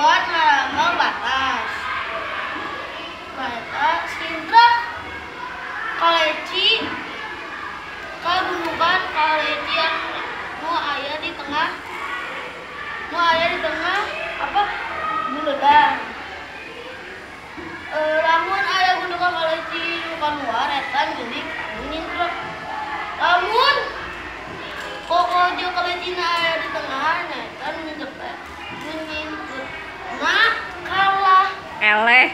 buat merambah batas. Batas Indra kaleci kagunungan kaleci yang nu aya di tengah apa buledan. Lamun aya gunungan kaleci nu luar etan geuning Indra. Lamun pokoknya kalecina aya di tengah etan nyejep. Nah kalah Eleh